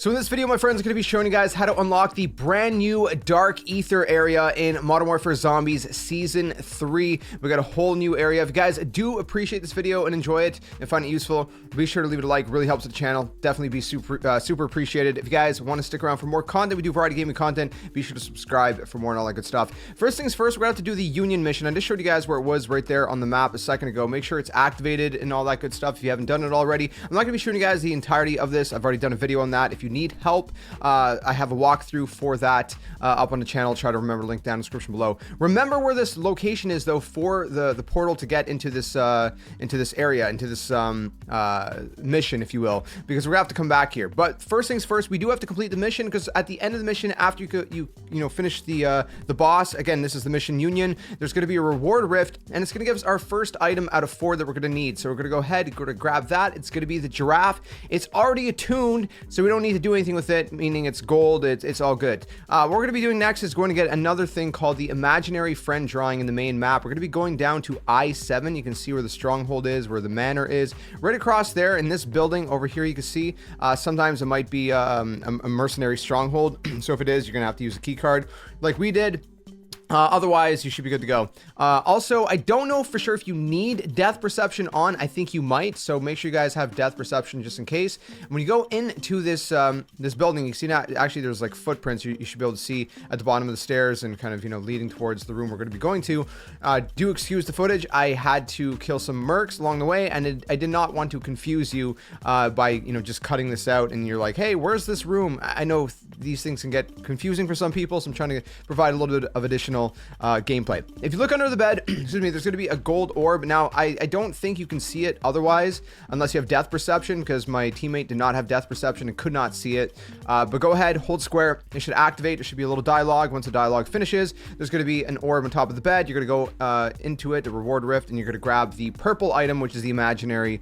So in this video, my friends, I'm going to be showing you guys how to unlock the brand new Dark Aether area in Modern Warfare Zombies Season 3. We got a whole new area. If you guys do appreciate this video and enjoy it and find it useful, be sure to leave it a like. Really helps the channel. Definitely be super appreciated. If you guys want to stick around for more content, we do variety gaming content. Be sure to subscribe for more and all that good stuff. First things first, we're going to have to do the Union mission. I just showed you guys where it was right there on the map a second ago. Make sure it's activated and all that good stuff if you haven't done it already. I'm not going to be showing you guys the entirety of this. I've already done a video on that. If you need help, I have a walkthrough for that up on the channel. Try to remember, link down in the description below. Remember where this location is though for the portal to get into this area, into this mission, if you will, because we're gonna have to come back here. But first things first, we do have to complete the mission, because at the end of the mission, after you finish the boss, again, this is the mission Union, there's going to be a reward rift, and it's going to give us our first item out of 4 that we're going to need. So we're going to go ahead, go to grab that. It's going to be the Giraffe. It's already attuned, so we don't need to do anything with it, meaning it's gold. It's all good. What we're going to be doing next is going to get another thing called the imaginary friend drawing in the main map. We're going to be going down to I-7. You can see where the stronghold is, where the manor is, right across there in this building over here. You can see sometimes it might be a mercenary stronghold. So if it is, you're going to have to use a key card like we did. Otherwise, you should be good to go. Also, I don't know for sure if you need death perception on. I think you might, so make sure you guys have death perception just in case. When you go into this this building, you see now, actually there's like footprints you should be able to see at the bottom of the stairs and kind of, leading towards the room we're going to be going to. Do excuse the footage. I had to kill some mercs along the way, and I did not want to confuse you by, just cutting this out and you're like, hey, where's this room? I know these things can get confusing for some people, so I'm trying to provide a little bit of additional gameplay. If you look under the bed, excuse me, there's going to be a gold orb. Now, I don't think you can see it otherwise unless you have death perception, because my teammate did not have death perception and could not see it. But go ahead, hold square. It should activate. There should be a little dialogue. Once the dialogue finishes, there's going to be an orb on top of the bed. You're going to go into it, the reward rift, and you're going to grab the purple item, which is the imaginary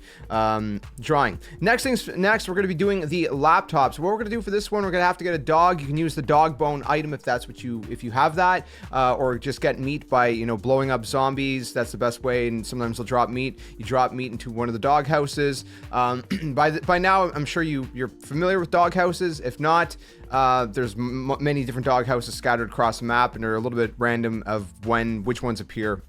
drawing. Next, we're going to be doing the laptop. So what we're going to do for this one, we're going to have to get a dog. You can use the dog bone item if that's what if you have that. Or just get meat by blowing up zombies. That's the best way, and sometimes they'll drop meat. You drop meat into one of the dog houses. By now, I'm sure you're familiar with dog houses. If not, there's many different dog houses scattered across the map, and they're a little bit random of which ones appear.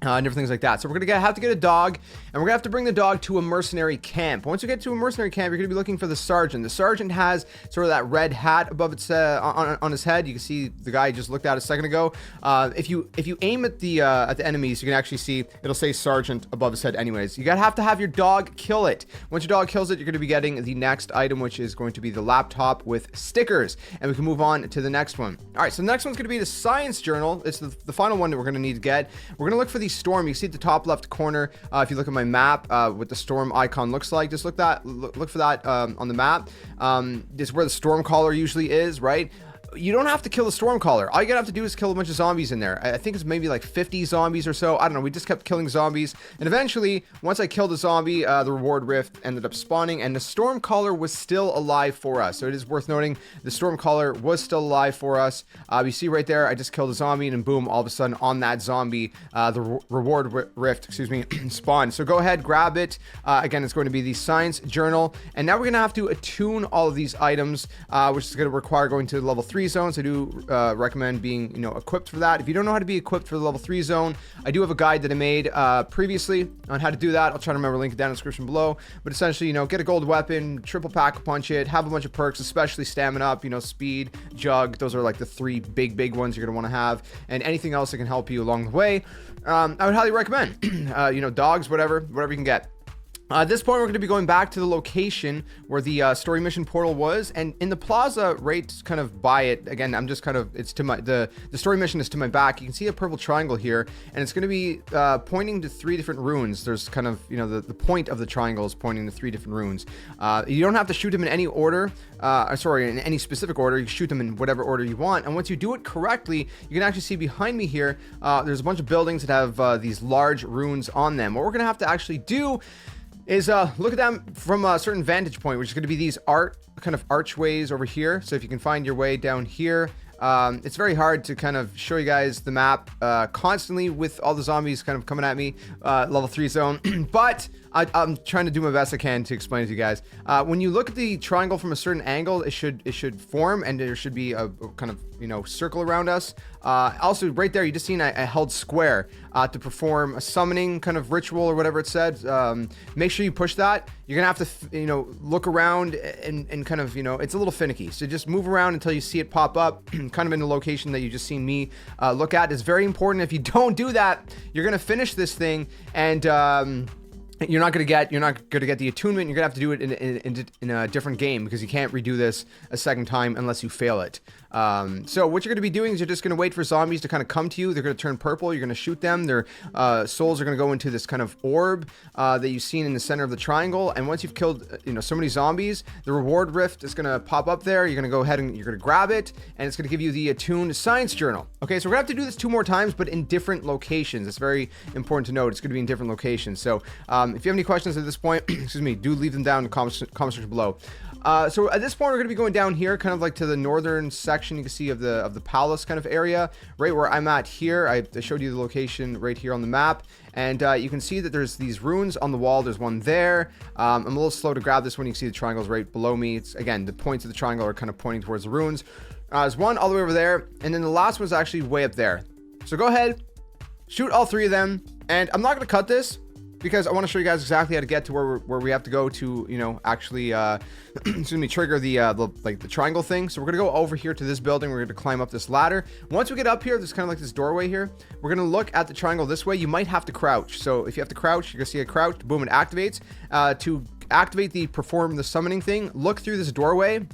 And different things like that. So we're gonna have to get a dog, and we're gonna have to bring the dog to a mercenary camp. Once you get to a mercenary camp, you're gonna be looking for the sergeant. The sergeant has sort of that red hat above its on his head. You can see the guy just looked at a second ago. If you aim at the enemies, you can actually see it'll say sergeant above his head. Anyways, you gotta have to have your dog kill it. Once your dog kills it, you're gonna be getting the next item, which is going to be the laptop with stickers, and we can move on to the next one. All right, so the next one's gonna be the science journal. It's the final one that we're gonna need to get. We're gonna look for the storm. You see at the top left corner, if you look at my map, what the storm icon looks like, just look for that on the map. This is where the storm caller usually is, right? You don't have to kill the storm caller. All you're gonna have to do is kill a bunch of zombies in there. I think it's maybe like 50 zombies or so. I don't know. We just kept killing zombies, and eventually, once I killed a zombie, the reward rift ended up spawning, and the storm caller was still alive for us. So it is worth noting the storm caller was still alive for us. You see right there, I just killed a zombie, and boom, all of a sudden on that zombie, the reward rift, excuse me, spawned. So go ahead, grab it. Again, it's going to be the science journal, and now we're gonna have to attune all of these items, which is gonna require going to level 3 zones. I do recommend being equipped for that. If you don't know how to be equipped for the level 3 zone, I do have a guide that I made previously on how to do that. I'll try to remember, link it down in the description below. But essentially, get a gold weapon, triple pack punch it, have a bunch of perks, especially stamina up, speed, jug. Those are like the 3 big ones you're gonna want to have, and anything else that can help you along the way. I would highly recommend dogs, whatever you can get. At this point, we're going to be going back to the location where the story mission portal was, and in the plaza right kind of by it, again, I'm just kind of, it's to my, the story mission is to my back. You can see a purple triangle here, and it's going to be pointing to 3 different runes. There's kind of, the point of the triangle is pointing to 3 different runes. You don't have to shoot them in any order, in any specific order. You can shoot them in whatever order you want, and once you do it correctly, you can actually see behind me here, there's a bunch of buildings that have these large runes on them. What we're going to have to actually do is look at them from a certain vantage point, which is going to be these kind of archways over here. So if you can find your way down here, it's very hard to kind of show you guys the map constantly with all the zombies kind of coming at me, level 3 zone. But I'm trying to do my best I can to explain it to you guys. When you look at the triangle from a certain angle, it should form, and there should be a kind of, you know, circle around us. Also, right there, you just seen I held square to perform a summoning kind of ritual or whatever it said. Make sure you push that. You're gonna have to, you know, look around and kind of, you know, it's a little finicky. So just move around until you see it pop up, kind of in the location that you just seen me look at. It's very important. If you don't do that, you're gonna finish this thing, and you're not gonna get the attunement. You're gonna have to do it in a different game, because you can't redo this a second time unless you fail it. So what you're gonna be doing is you're just gonna wait for zombies to kind of come to you. They're gonna turn purple. You're gonna shoot them. Their souls are gonna go into this kind of orb that you've seen in the center of the triangle. And once you've killed, you know, so many zombies, the reward rift is gonna pop up there. You're gonna go ahead and you're gonna grab it, and it's gonna give you the attuned science journal. Okay, so we're gonna have to do this 2 more times, but in different locations. It's very important to note. It's gonna be in different locations. So if you have any questions at this point, excuse me, do leave them down in the comment section below. So at this point, we're going to be going down here, kind of like to the northern section, you can see, of the palace kind of area, right where I'm at here. I showed you the location right here on the map, and you can see that there's these runes on the wall. There's one there. I'm a little slow to grab this one. You can see the triangle's right below me. It's, again, the points of the triangle are kind of pointing towards the runes. There's one all the way over there, and then the last one's actually way up there. So go ahead, shoot all 3 of them, and I'm not going to cut this, because I want to show you guys exactly how to get to where we have to go to, you know, actually, excuse me, trigger the triangle thing. So we're gonna go over here to this building. We're gonna climb up this ladder. Once we get up here, there's kind of like this doorway here. We're gonna look at the triangle this way. You might have to crouch. So if you have to crouch, you're gonna see a crouch. Boom, it activates. To activate the perform the summoning thing, look through this doorway.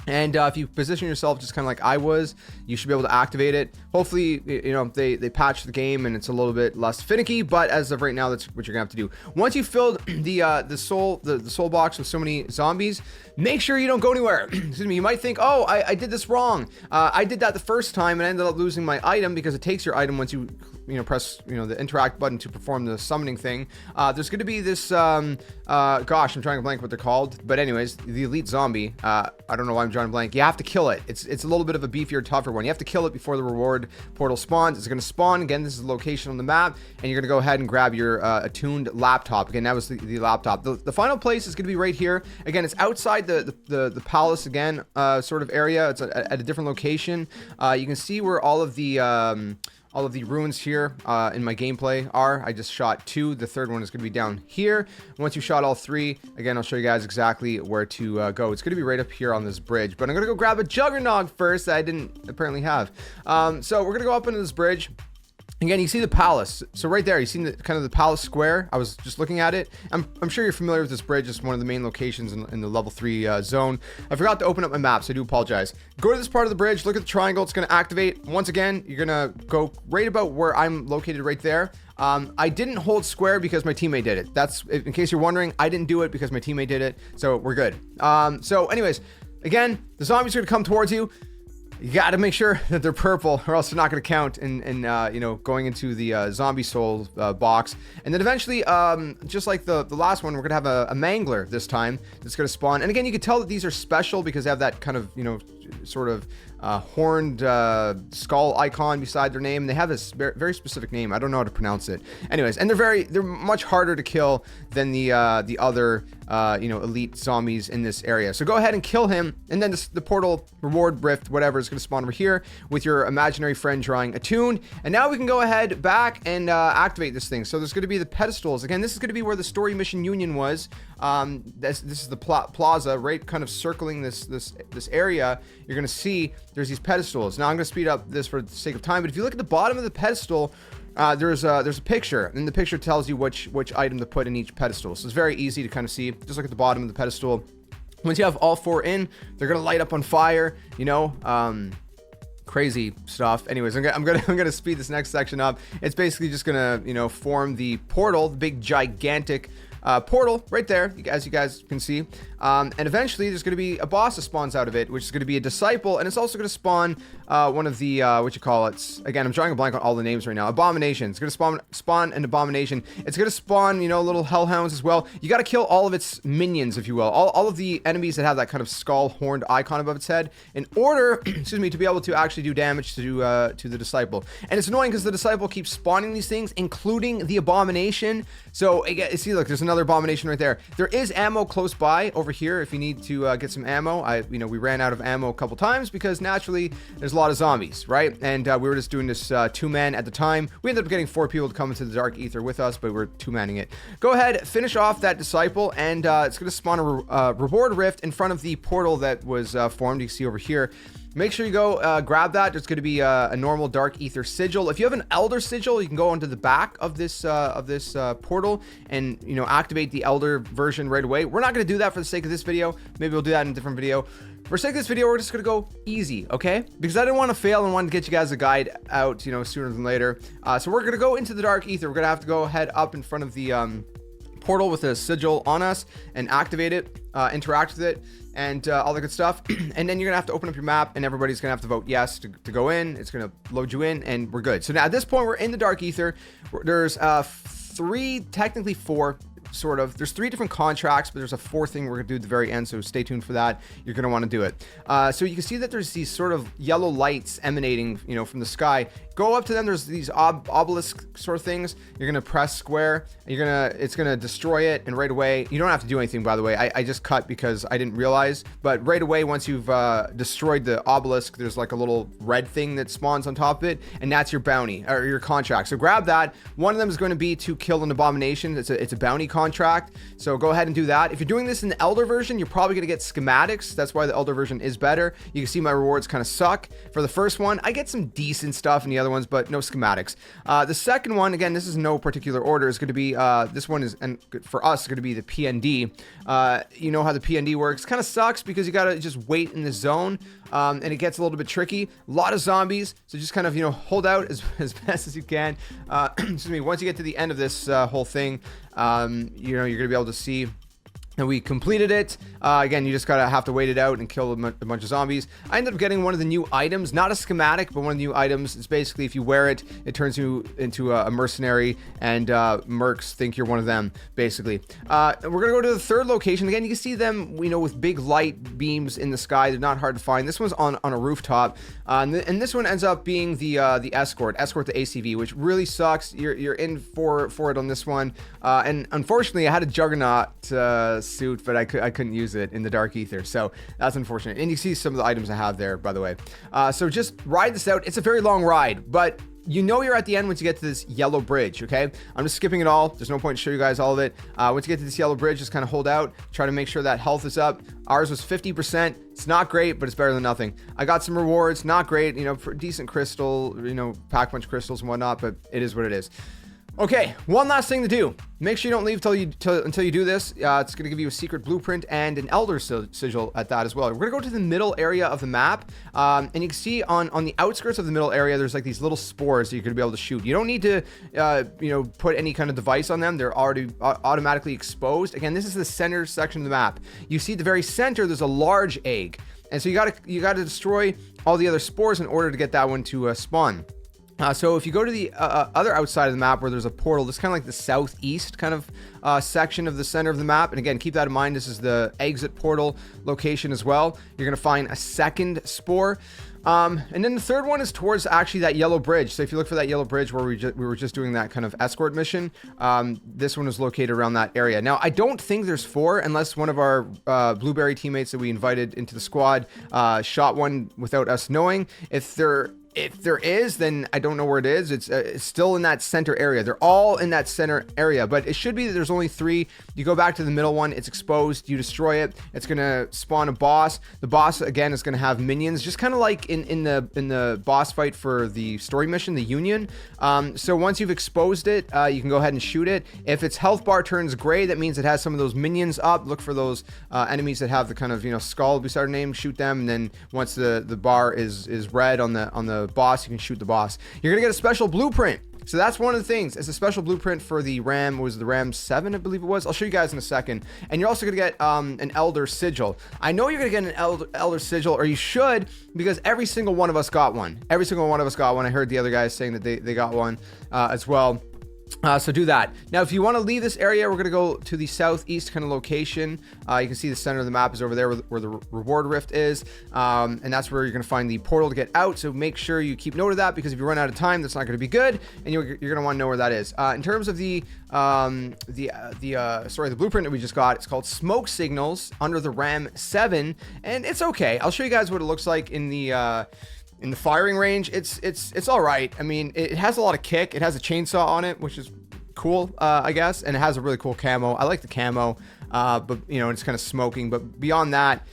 And if you position yourself just kind of like I was, you should be able to activate it. Hopefully, you know, they patch the game and it's a little bit less finicky, but as of right now, that's what you're gonna have to do. Once you've filled the soul box with so many zombies, make sure you don't go anywhere. Excuse me. You might think, oh, I did this wrong. I did that the first time and I ended up losing my item, because it takes your item once you press, you know, the interact button to perform the summoning thing. There's going to be this, gosh, I'm trying to blank what they're called. But anyways, the elite zombie, I don't know why I'm drawing a blank. You have to kill it. It's a little bit of a beefier, tougher one. You have to kill it before the reward portal spawns. It's going to spawn. Again, this is the location on the map. And you're going to go ahead and grab your attuned laptop. Again, that was the laptop. The final place is going to be right here. Again, it's outside the palace again, sort of area. It's at a different location. You can see where all of the runes here in my gameplay are. I just shot 2. The third one is going to be down here. Once you shot all 3, again, I'll show you guys exactly where to go. It's going to be right up here on this bridge, but I'm going to go grab a juggernog first that I didn't apparently have. So we're going to go up into this bridge. Again, you see the palace. So right there, you see the kind of the palace square. I was just looking at it. I'm sure you're familiar with this bridge. It's one of the main locations in the level 3 zone. I forgot to open up my map, so I do apologize. Go to this part of the bridge, look at the triangle. It's going to activate. Once again, you're going to go right about where I'm located right there. I didn't hold square because my teammate did it. That's, in case you're wondering, I didn't do it because my teammate did it. So we're good. So anyways, again, the zombies are going to come towards you. You got to make sure that they're purple, or else they're not going to count in you know, going into the zombie soul box. And then eventually, just like the last one, we're going to have a mangler this time that's going to spawn. And again, you can tell that these are special because they have that kind of, you know, sort of horned skull icon beside their name. They have this very specific name. I don't know how to pronounce it. Anyways, and they're much harder to kill than the other you know, elite zombies in this area. So go ahead and kill him, and then the portal reward rift, whatever, is going to spawn over here with your imaginary friend drawing attuned. And now we can go ahead back and activate this thing. So there's going to be the pedestals. Again, this is going to be where the story mission union was. This is the plaza, right, kind of circling this area. You're going to see there's these pedestals. Now I'm going to speed up this for the sake of time, but if you look at the bottom of the pedestal, there's a picture, and the picture tells you which item to put in each pedestal. So it's very easy to kind of see. Just look at the bottom of the pedestal. Once you have all 4 in, they're gonna light up on fire. You know, crazy stuff. Anyways, I'm gonna speed this next section up. It's basically just gonna, you know, form the portal, the big gigantic portal right there, as you guys can see. And eventually there's going to be a boss that spawns out of it, which is going to be a disciple, and it's also going to spawn one of the again, I'm drawing a blank on all the names right now. Abomination. It's going to spawn an abomination. It's going to spawn, you know, little hellhounds as well. You got to kill all of its minions, if you will, all of the enemies that have that kind of skull horned icon above its head, in order excuse me, to be able to actually do damage to the disciple. And it's annoying because the disciple keeps spawning these things, including the abomination. So again, see, look, there's another abomination right there. There is ammo close by over here if you need to get some ammo. We ran out of ammo a couple times because naturally there's a lot of zombies, right? And we were just doing this 2-man at the time. We ended up getting 4 people to come into the dark ether with us, but we're 2-manning it. Go ahead, finish off that disciple, and it's going to spawn a reward rift in front of the portal that was formed. You can see over here. Make sure you go grab that. There's going to be a normal dark ether sigil. If you have an elder sigil, you can go onto the back of this portal and activate the elder version right away. We're not going to do that for the sake of this video. Maybe we'll do that in a different video. For the sake of this video, we're just going to go easy, okay? Because I didn't want to fail and wanted to get you guys a guide out, sooner than later. So we're going to go into the dark ether. We're going to have to go head up in front of the portal with a sigil on us and activate it, interact with it, and all the good stuff. And then you're gonna have to open up your map, and everybody's gonna have to vote yes to go in. It's gonna load you in, and we're good. So now at this point, we're in the dark ether. There's 3, technically 4, sort of. There's 3 different contracts, but there's a 4th thing we're gonna do at the very end, so stay tuned for that. You're gonna want to do it. So you can see that there's these sort of yellow lights emanating, from the sky. Go up to them. There's these obelisk sort of things. You're gonna press square, and it's gonna destroy it, and right away, you don't have to do anything, by the way. I just cut because I didn't realize, but right away, once you've destroyed the obelisk, there's like a little red thing that spawns on top of it, and that's your bounty or your contract. So grab that. One of them is going to be to kill an abomination. It's a bounty contract. So go ahead and do that. If you're doing this in the elder version, you're probably gonna get schematics. That's why the elder version is better. You can see my rewards kind of suck. For the first one, I get some decent stuff in the other ones, but no schematics. The second one, again, this is no particular order, is going to be this one is, and for us, it's going to be the PND. You know how the PND works. Kind of sucks because you got to just wait in the zone, and it gets a little bit tricky. A lot of zombies, so just kind of hold out as best as you can. Excuse me. Once you get to the end of this whole thing, you're going to be able to see. And we completed it. Again, you just have to wait it out and kill a bunch of zombies. I ended up getting one of the new items, not a schematic, but one of the new items. It's basically, if you wear it, it turns you into a mercenary, and mercs think you're one of them, basically. We're gonna go to the 3rd location. Again, you can see them, with big light beams in the sky. They're not hard to find. This one's on a rooftop, and this one ends up being the escort the ACV, which really sucks. You're in for it on this one, and unfortunately, I had a juggernaut suit, but I couldn't use it in the dark ether, so that's unfortunate. And you see some of the items I have there, by the way. So just ride this out. It's a very long ride, but you're at the end once you get to this yellow bridge, okay? I'm just skipping it all. There's no point to show you guys all of it. Once you get to this yellow bridge, just kind of hold out, try to make sure that health is up. Ours was 50%. It's not great, but it's better than nothing. I got some rewards, not great, for decent crystal, pack punch crystals and whatnot, but it is what it is. Okay, one last thing to do. Make sure you don't leave until you do this. It's going to give you a secret blueprint and an elder sigil at that as well. We're going to go to the middle area of the map, and you can see on the outskirts of the middle area, there's like these little spores that you're going to be able to shoot. You don't need to, put any kind of device on them. They're already automatically exposed. Again, this is the center section of the map. You see at the very center, there's a large egg, and so you got to destroy all the other spores in order to get that one to spawn. So if you go to the other outside of the map where there's a portal, this is kind of like the southeast kind of section of the center of the map. And again, keep that in mind. This is the exit portal location as well. You're going to find a second spore. And then the 3rd one is towards actually that yellow bridge. So if you look for that yellow bridge where we were just doing that kind of escort mission, this one is located around that area. Now, I don't think there's 4 unless one of our blueberry teammates that we invited into the squad shot one without us knowing. If there is, then I don't know where it is. It's still in that center area. They're all in that center area, but it should be that there's only 3. You go back to the middle one, it's exposed, you destroy it. It's gonna spawn a boss. The boss again is gonna have minions, just kind of like in the boss fight for the story mission, the Union. So once you've exposed it, you can go ahead and shoot it. If its health bar turns gray, that means it has some of those minions up. Look for those enemies that have the kind of skull beside their name. Shoot them, and then once the bar is red on the boss, you can shoot the boss. You're gonna get a special blueprint. So that's one of the things. It's a special blueprint for the RAM. Was the RAM 7, I believe it was. I'll show you guys in a second. And you're also gonna get an elder sigil. I know you're gonna get an elder sigil, or you should, because every single one of us got one. Every single one of us got one. I heard the other guys saying that they got one as well. So do that. Now, if you want to leave this area, we're going to go to the southeast kind of location. You can see the center of the map is over there where the reward rift is. And that's where you're going to find the portal to get out. So make sure you keep note of that, because if you run out of time, that's not going to be good. And you're going to want to know where that is. In terms of the blueprint that we just got, it's called Smoke Signals under the Ram 7. And it's okay. I'll show you guys what it looks like in the firing range. It's all right. I mean, it has a lot of kick. It has a chainsaw on it, which is cool, I guess, and it has a really cool camo. I like the camo, but you know, it's kind of smoking. But beyond that,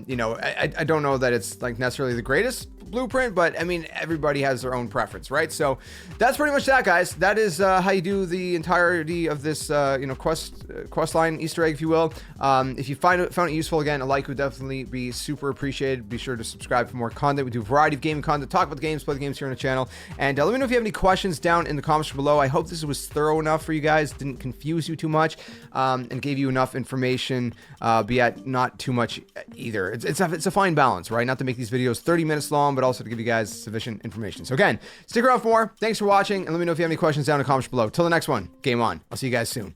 you know, I don't know that it's like necessarily the greatest blueprint, but I mean, everybody has their own preference, right? So that's pretty much that, guys. That is how you do the entirety of this you know, quest line Easter egg, if you will. If you found it useful, again, a like would definitely be super appreciated. Be sure to subscribe for more content. We do a variety of gaming content, talk about the games, play the games here on the channel, and let me know if you have any questions down in the comments below. I hope this was thorough enough for you guys, didn't confuse you too much, and gave you enough information, but yet not too much either. It's a fine balance, right? Not to make these videos 30 minutes long, but also to give you guys sufficient information. So again, stick around for more. Thanks for watching, and let me know if you have any questions down in the comments below. Till the next one, game on. I'll see you guys soon.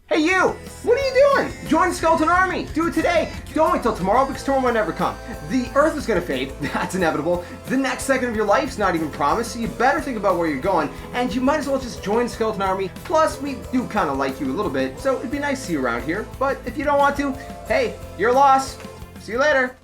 Hey you! What are you doing? Join the Skeleton Army! Do it today! Don't wait till tomorrow, because tomorrow might never come. The Earth is gonna fade, that's inevitable. The next second of your life's not even promised, so you better think about where you're going, and you might as well just join the Skeleton Army. Plus, we do kinda like you a little bit, so it'd be nice to see you around here. But if you don't want to, hey, your loss. See you later.